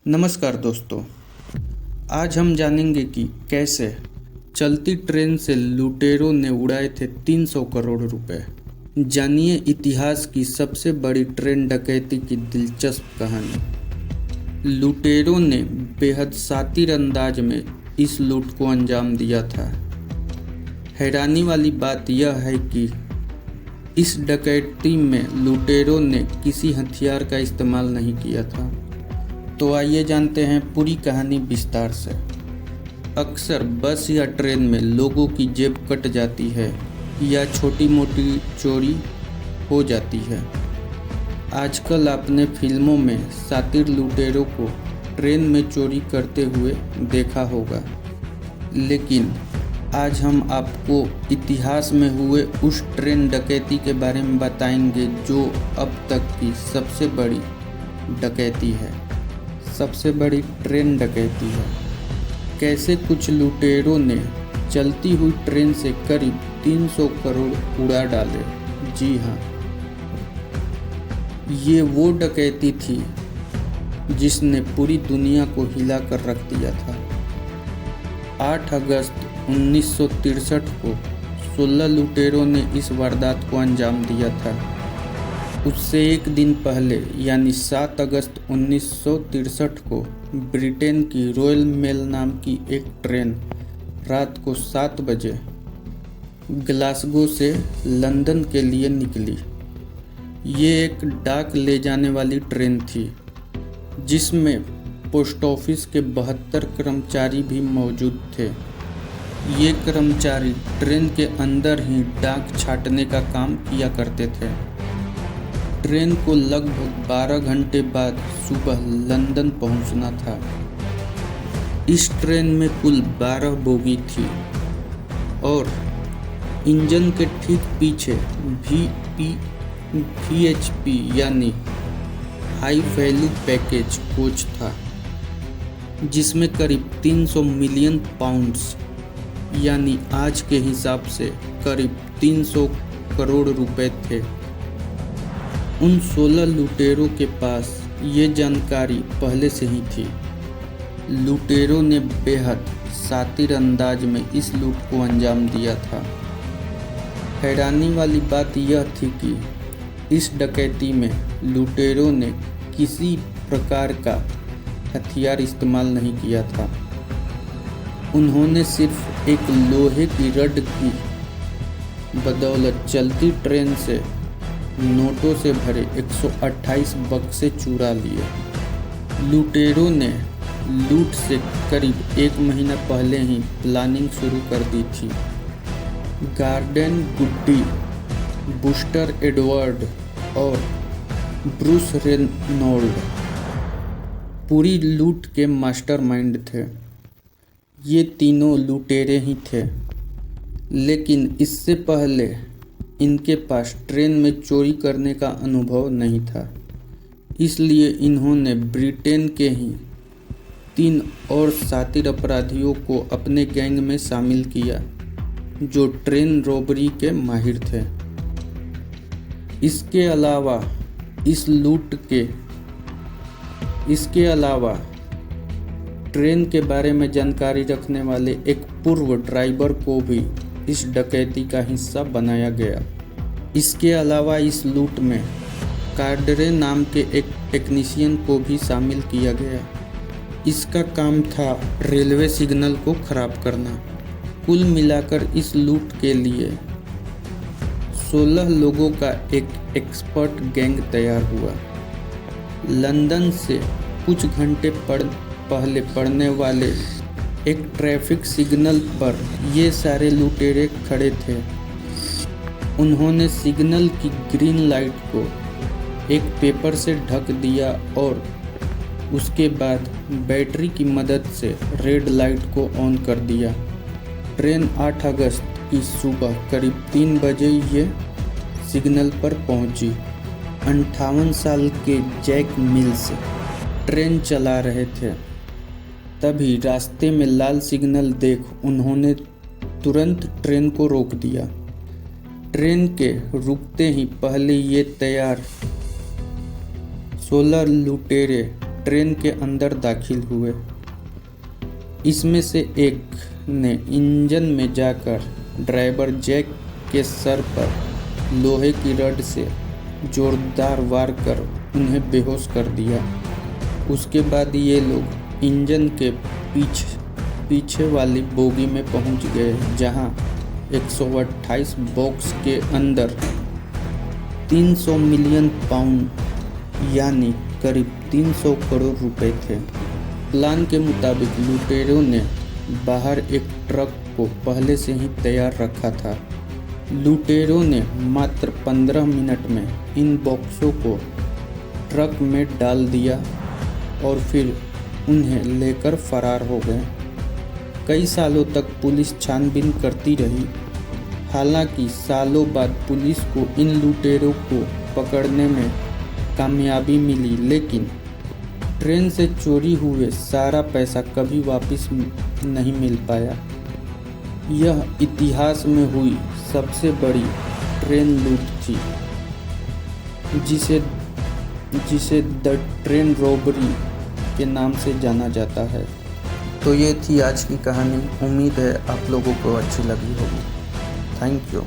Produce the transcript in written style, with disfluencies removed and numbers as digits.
नमस्कार दोस्तों, आज हम जानेंगे कि कैसे चलती ट्रेन से लुटेरों ने उड़ाए थे 300 करोड़ रुपए। जानिए इतिहास की सबसे बड़ी ट्रेन डकैती की दिलचस्प कहानी। लुटेरों ने बेहद शातिर अंदाज में इस लूट को अंजाम दिया था। हैरानी वाली बात यह है कि इस डकैती में लुटेरों ने किसी हथियार का इस्तेमाल नहीं किया था। तो आइए जानते हैं पूरी कहानी विस्तार से। अक्सर बस या ट्रेन में लोगों की जेब कट जाती है या छोटी मोटी चोरी हो जाती है। आजकल आपने फिल्मों में शातिर लुटेरों को ट्रेन में चोरी करते हुए देखा होगा, लेकिन आज हम आपको इतिहास में हुए उस ट्रेन डकैती के बारे में बताएंगे जो अब तक की सबसे बड़ी डकैती है, सबसे बड़ी ट्रेन डकैती है। कैसे कुछ लुटेरों ने चलती हुई ट्रेन से करीब 300 करोड़ उड़ा डाले। जी हाँ, ये वो डकैती थी जिसने पूरी दुनिया को हिला कर रख दिया था। 8 अगस्त 1963 को 16 लुटेरों ने इस वारदात को अंजाम दिया था। उससे एक दिन पहले यानी 7 अगस्त 1963 को ब्रिटेन की रॉयल मेल नाम की एक ट्रेन रात को 7 बजे ग्लासगो से लंदन के लिए निकली। ये एक डाक ले जाने वाली ट्रेन थी जिसमें पोस्ट ऑफिस के 72 कर्मचारी भी मौजूद थे। ये कर्मचारी ट्रेन के अंदर ही डाक छांटने का काम किया करते थे। ट्रेन को लगभग 12 घंटे बाद सुबह लंदन पहुंचना था। इस ट्रेन में कुल 12 बोगी थी और इंजन के ठीक पीछे VHP यानी हाई वैल्यू पैकेज कोच था, जिसमें करीब 300 मिलियन पाउंड्स यानी आज के हिसाब से करीब 300 करोड़ रुपए थे। उन 16 लुटेरों के पास ये जानकारी पहले से ही थी। लुटेरों ने बेहद शातिर अंदाज में इस लूट को अंजाम दिया था। हैरानी वाली बात यह थी कि इस डकैती में लुटेरों ने किसी प्रकार का हथियार इस्तेमाल नहीं किया था। उन्होंने सिर्फ एक लोहे की रड की बदौलत चलती ट्रेन से नोटों से भरे 128 बक्से चुरा लिए। लुटेरों ने लूट से करीब 1 महीना पहले ही प्लानिंग शुरू कर दी थी। गार्डन गुड्डी, बूस्टर एडवर्ड और ब्रूस रेनॉल्ड पूरी लूट के मास्टरमाइंड थे। ये तीनों लुटेरे ही थे, लेकिन इससे पहले इनके पास ट्रेन में चोरी करने का अनुभव नहीं था। इसलिए इन्होंने ब्रिटेन के ही 3 और शातिर अपराधियों को अपने गैंग में शामिल किया जो ट्रेन रॉबरी के माहिर थे। इसके अलावा ट्रेन के बारे में जानकारी रखने वाले एक पूर्व ड्राइवर को भी इस डकैती का हिस्सा बनाया गया। इसके अलावा इस लूट में कार्डरे नाम के एक टेक्नीशियन को भी शामिल किया गया। इसका काम था रेलवे सिग्नल को खराब करना। कुल मिलाकर इस लूट के लिए 16 लोगों का एक एक्सपर्ट गैंग तैयार हुआ। लंदन से कुछ घंटे पहले पड़ने वाले एक ट्रैफिक सिग्नल पर ये सारे लुटेरे खड़े थे। उन्होंने सिग्नल की ग्रीन लाइट को एक पेपर से ढक दिया और उसके बाद बैटरी की मदद से रेड लाइट को ऑन कर दिया। ट्रेन 8 अगस्त की सुबह करीब 3 बजे ये सिग्नल पर पहुंची। 58 साल के जैक मिल्स ट्रेन चला रहे थे। तभी रास्ते में लाल सिग्नल देख उन्होंने तुरंत ट्रेन को रोक दिया। ट्रेन के रुकते ही पहले ये तैयार 16 लुटेरे ट्रेन के अंदर दाखिल हुए। इसमें से एक ने इंजन में जाकर ड्राइवर जैक के सर पर लोहे की रड से जोरदार वार कर उन्हें बेहोश कर दिया। उसके बाद ये लोग इंजन के पीछे वाली बोगी में पहुंच गए, जहां 128 बॉक्स के अंदर 300 मिलियन पाउंड यानी करीब 300 करोड़ रुपए थे। प्लान के मुताबिक लुटेरों ने बाहर एक ट्रक को पहले से ही तैयार रखा था। लुटेरों ने मात्र 15 मिनट में इन बॉक्सों को ट्रक में डाल दिया और फिर उन्हें लेकर फरार हो गए। कई सालों तक पुलिस छानबीन करती रही। हालांकि सालों बाद पुलिस को इन लुटेरों को पकड़ने में कामयाबी मिली, लेकिन ट्रेन से चोरी हुए सारा पैसा कभी वापस नहीं मिल पाया। यह इतिहास में हुई सबसे बड़ी ट्रेन लूट थी, जिसे द ट्रेन रॉबरी के नाम से जाना जाता है। तो ये थी आज की कहानी। उम्मीद है आप लोगों को अच्छी लगी होगी। Thank you.